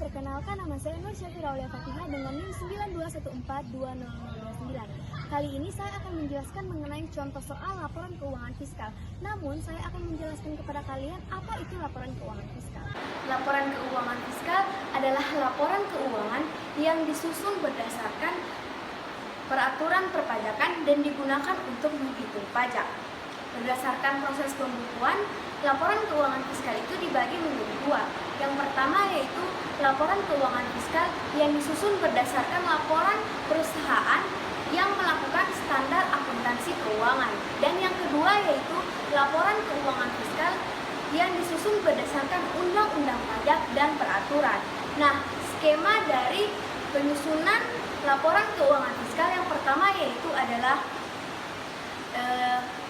Perkenalkan, nama saya Nur Syafira Aulia Fatihah dengan NIM 92142009. Kali ini saya akan menjelaskan mengenai contoh soal laporan keuangan fiskal. Namun, saya akan menjelaskan kepada kalian apa itu laporan keuangan fiskal. Laporan keuangan fiskal adalah laporan keuangan yang disusun berdasarkan peraturan perpajakan dan digunakan untuk menghitung pajak. Berdasarkan proses pembukuan, laporan keuangan fiskal itu dibagi menjadi dua. Yang pertama yaitu laporan keuangan fiskal yang disusun berdasarkan laporan perusahaan yang melakukan standar akuntansi keuangan. Dan yang kedua yaitu laporan keuangan fiskal yang disusun berdasarkan undang-undang pajak dan peraturan. Nah, skema dari penyusunan laporan keuangan fiskal yang pertama yaitu adalah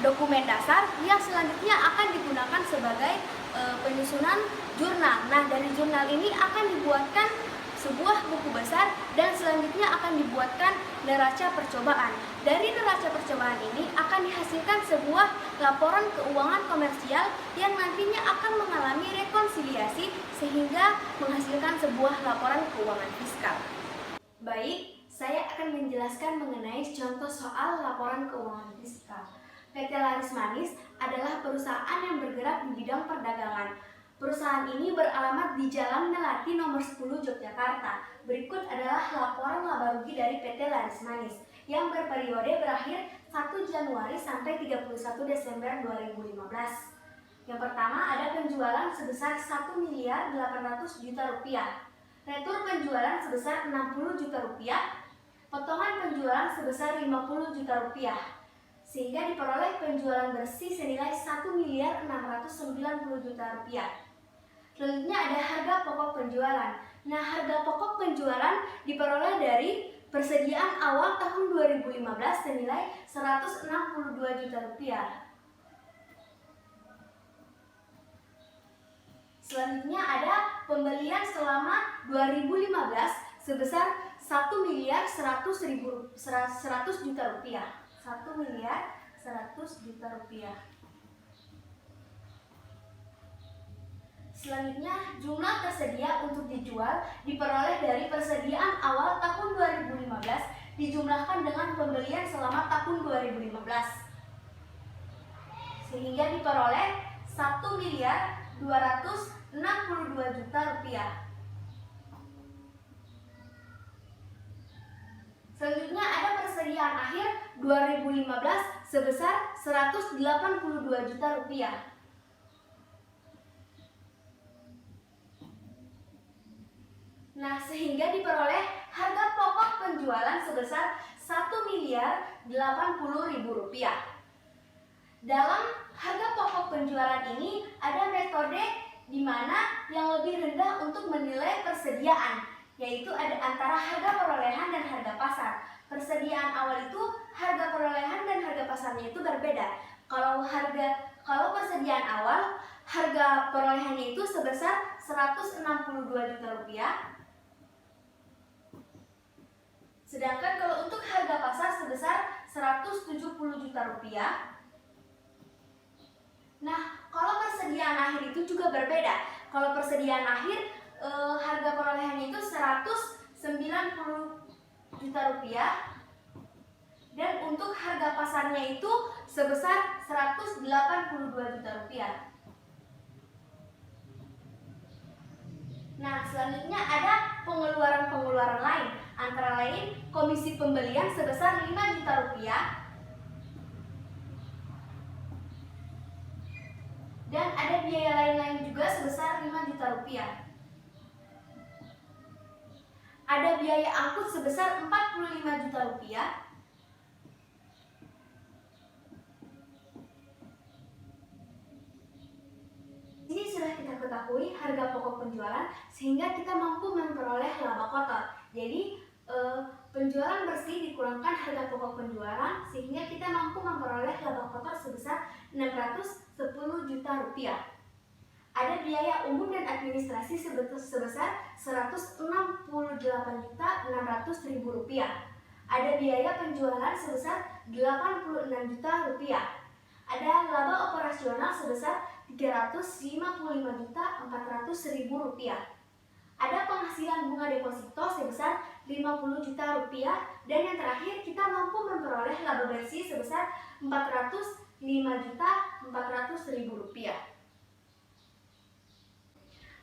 dokumen dasar yang selanjutnya akan digunakan sebagai penyusunan jurnal. Nah, dari jurnal ini akan dibuatkan sebuah buku besar dan selanjutnya akan dibuatkan neraca percobaan. Dari neraca percobaan ini akan dihasilkan sebuah laporan keuangan komersial yang nantinya akan mengalami rekonsiliasi sehingga menghasilkan sebuah laporan keuangan fiskal. Baik, saya akan menjelaskan mengenai contoh soal laporan keuangan fiskal. PT Laris Manis adalah perusahaan yang bergerak di bidang perdagangan. Perusahaan ini beralamat di Jalan Melati nomor 10 Yogyakarta. Berikut adalah laporan laba rugi dari PT Laris Manis yang berperiode berakhir 1 Januari sampai 31 Desember 2015. Yang pertama ada penjualan sebesar 1.800.000.000 rupiah. Retur penjualan sebesar 60 juta rupiah. Potongan penjualan sebesar 50 juta rupiah, sehingga diperoleh penjualan bersih senilai 1.690.000.000 rupiah. Selanjutnya ada harga pokok penjualan. Nah, harga pokok penjualan diperoleh dari persediaan awal tahun 2015 senilai 162 juta rupiah. Selanjutnya ada pembelian selama 2015 sebesar 1.100.000.000 rupiah. 1.100.000.000 rupiah. Selanjutnya, jumlah tersedia untuk dijual diperoleh dari persediaan awal tahun 2015 dijumlahkan dengan pembelian selama tahun 2015. Sehingga diperoleh 1.262 juta rupiah. Selanjutnya ada persediaan akhir 2015 sebesar 182 juta rupiah. Nah, sehingga diperoleh harga pokok penjualan sebesar 1.080.000 rupiah. Dalam harga pokok penjualan ini ada metode di mana yang lebih rendah untuk menilai persediaan, yaitu ada antara harga perolehan dan harga pasar. Persediaan awal itu harga perolehan dan harga pasarnya itu berbeda. Kalau persediaan awal, harga perolehannya itu sebesar 162 juta rupiah. Sedangkan kalau untuk harga pasar sebesar 170 juta rupiah. Nah, kalau persediaan akhir itu juga berbeda. Kalau persediaan akhir harga perolehannya itu 190 juta rupiah dan untuk harga pasarnya itu sebesar 182 juta rupiah. Nah, selanjutnya ada pengeluaran-pengeluaran lain, antara lain komisi pembelian sebesar 5 juta rupiah dan ada biaya lain-lain juga sebesar 5 juta rupiah. Ada biaya angkut sebesar 45 juta rupiah. Ini sudah kita ketahui harga pokok penjualan sehingga kita mampu memperoleh laba kotor. Jadi penjualan bersih dikurangkan harga pokok penjualan sehingga kita mampu memperoleh laba kotor sebesar 610 juta rupiah. Ada biaya umum dan administrasi sebesar 168.600.000 rupiah. Ada biaya penjualan sebesar 86 juta rupiah. Ada laba operasional sebesar 355.400.000 rupiah. ada penghasilan bunga deposito sebesar 50 juta rupiah, dan yang terakhir kita mampu memperoleh laba bersih sebesar 405.400.000 rupiah.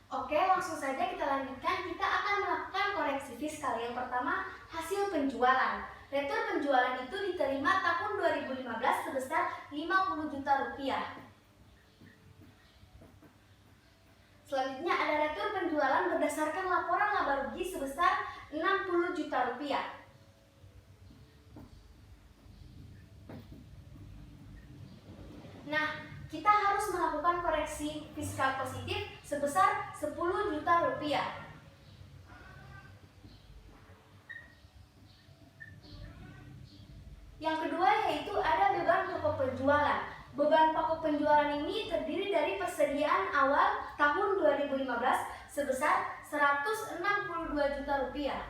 Oke, langsung saja kita lanjutkan. Kita akan melakukan koreksi fiskal. Yang pertama, hasil penjualan. Retur penjualan itu diterima tahun 2015 sebesar 50 juta rupiah. Selanjutnya ada retur penjualan berdasarkan laporan laba rugi sebesar 60 juta rupiah. Nah, kita harus melakukan koreksi fiskal positif sebesar 10 juta rupiah. Yang kedua yaitu ada beban pokok penjualan. Beban pokok penjualan ini terdiri dari persediaan awal tahun 2015 sebesar 162 juta rupiah.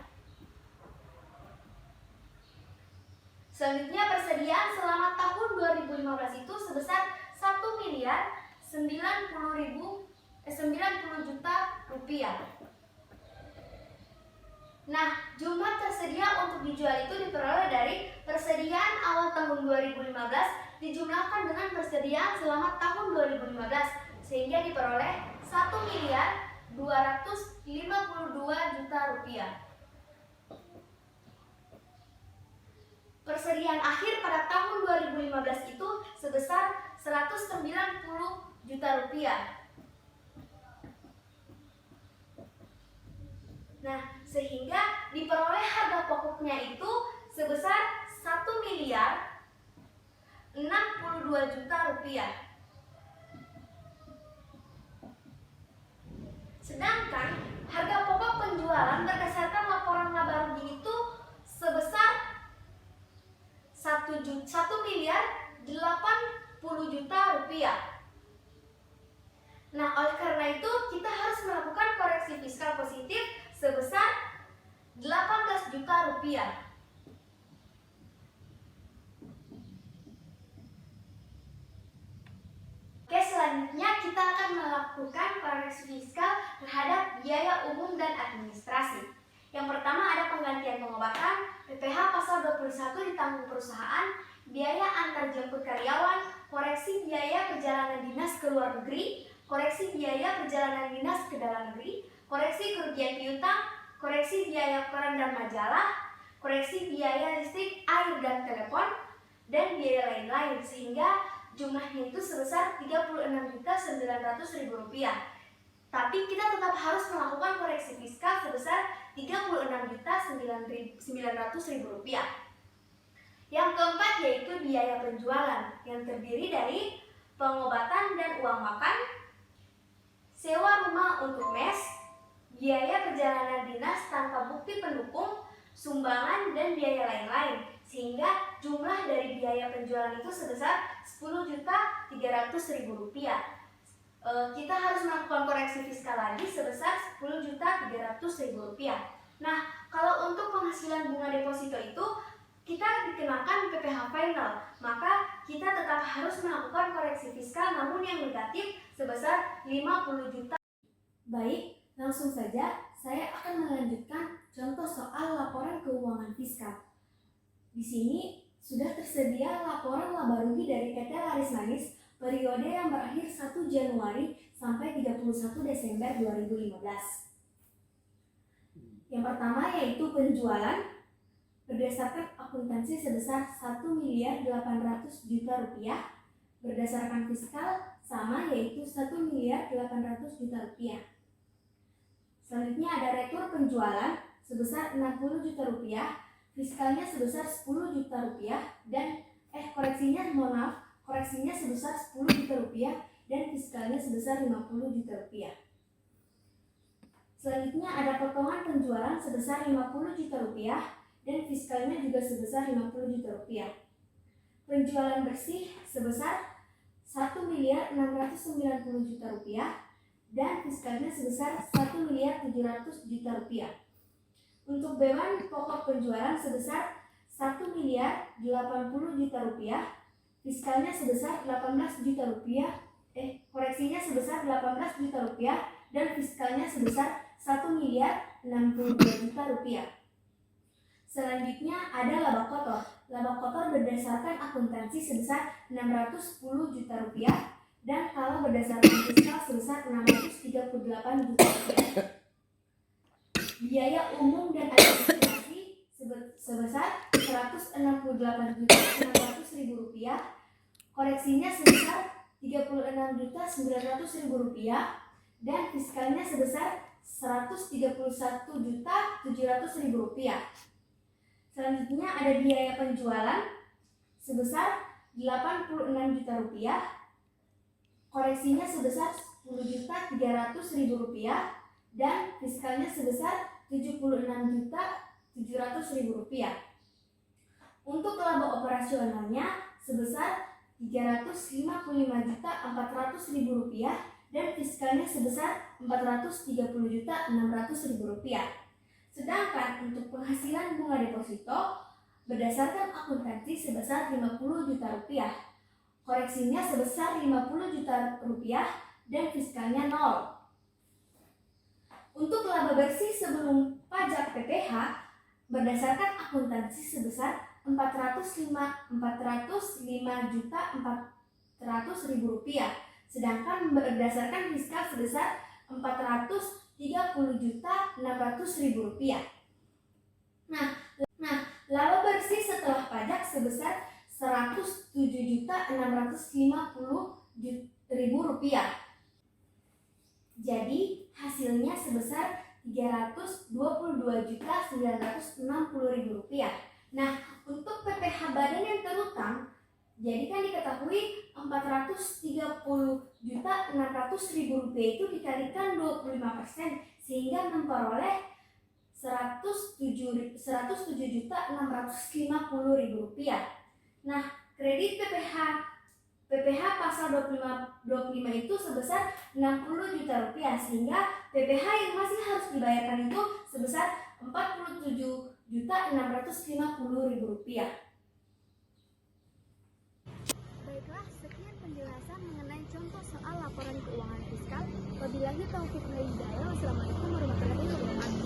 Selanjutnya persediaan selama tahun 2015 itu sebesar 1.090 juta rupiah. Nah, jumlah tersedia untuk dijual itu diperoleh dari persediaan awal tahun 2015 dijumlahkan dengan persediaan selama tahun 2015 sehingga diperoleh 1.252 juta rupiah. Persediaan akhir pada tahun 2015 itu sebesar 190 juta rupiah. Nah, sehingga diperoleh harga pokoknya itu sebesar 1.062 juta rupiah. Sedangkan harga pokok penjualan berdasarkan laporan laba rugi itu sebesar 1.080 juta rupiah. Nah, oleh karena itu kita harus melakukan koreksi fiskal positif sebesar 18 juta rupiah. Oke, selanjutnya kita akan melakukan koreksi fiskal terhadap biaya umum dan administrasi. Yang pertama ada penggantian pengobatan, PPh pasal 21 ditanggung perusahaan, biaya antar jemput karyawan, koreksi biaya perjalanan dinas ke luar negeri, koreksi biaya perjalanan dinas ke dalam negeri, koreksi kerugian piutang, koreksi biaya koran dan majalah, koreksi biaya listrik, air dan telepon, dan biaya lain-lain, sehingga jumlahnya itu sebesar 36.900.000 rupiah. Tapi kita tetap harus melakukan koreksi fiskal sebesar 36.900.000 rupiah. Yang keempat yaitu biaya penjualan yang terdiri dari pengobatan dan uang makan, sewa rumah untuk mes, biaya perjalanan dinas tanpa bukti pendukung, sumbangan, dan biaya lain-lain, sehingga jumlah dari biaya penjualan itu sebesar 10.300.000 rupiah. Kita harus melakukan koreksi fiskal lagi sebesar 10.300.000 rupiah. Nah, kalau untuk penghasilan bunga deposito itu kita dikenakan PPh final, maka kita tetap harus melakukan koreksi fiskal namun yang negatif sebesar 50 juta. Baik, langsung saja saya akan melanjutkan contoh soal laporan keuangan fiskal. Di sini sudah tersedia laporan laba rugi dari PT Laris Manis periode yang berakhir 1 Januari sampai 31 Desember 2015. Yang pertama yaitu penjualan berdasarkan akuntansi sebesar 1.800.000 rupiah, berdasarkan fiskal sama yaitu 1.800.000 rupiah. Selanjutnya ada retur penjualan sebesar 60 juta rupiah, fiskalnya sebesar 10 juta rupiah dan koreksinya sebesar 10 juta rupiah dan fiskalnya sebesar 50 juta rupiah. Selanjutnya ada potongan penjualan sebesar 50 juta rupiah dan fiskalnya juga sebesar 50 juta rupiah. Penjualan bersih sebesar 1.690 juta rupiah dan fiskalnya sebesar 1.700 juta rupiah. Untuk beban pokok penjualan sebesar 1.080 juta rupiah, fiskalnya sebesar 18 juta rupiah, koreksinya sebesar 18 juta rupiah dan fiskalnya sebesar Rp1.062.000.000. Selanjutnya ada laba kotor. Laba kotor berdasarkan akuntansi sebesar Rp610 juta dan kalau berdasarkan fiskal sebesar Rp638 juta. Biaya umum dan administrasi sebesar Rp168.600.000. Koreksinya sebesar Rp36.900.000 dan fiskalnya sebesar Rp131.700.000. Selanjutnya ada biaya penjualan sebesar Rp86 juta, koreksinya sebesar Rp10.300.000 dan fiskalnya sebesar Rp76.700.000. Untuk laba operasionalnya sebesar Rp355.400.000 dan fiskalnya sebesar Rp430.600.000. Sedangkan untuk penghasilan bunga deposito berdasarkan akuntansi sebesar Rp50 juta, koreksinya sebesar Rp50 juta dan fiskalnya 0. Untuk laba bersih sebelum pajak PPh berdasarkan akuntansi sebesar Rp405.400.000, sedangkan berdasarkan fiskal sebesar Rp430.600.000. Nah, laba bersih setelah pajak sebesar Rp107.650.000. Jadi hasilnya sebesar Rp322.960.000. Nah, untuk PPh badan yang terutang, jadi kan diketahui Rp430.600.000 itu dikalikan 25% sehingga memperoleh Rp107.650.000. Nah, kredit PPh pasal 25 itu sebesar Rp60 juta sehingga PPh yang masih harus dibayarkan itu sebesar Rp47.650.000. Baiklah, sekian penjelasan mengenai contoh soal laporan keuangan fiskal. Wabillahi taufiq wal hidayah. Wassalamualaikum warahmatullahi wabarakatuh.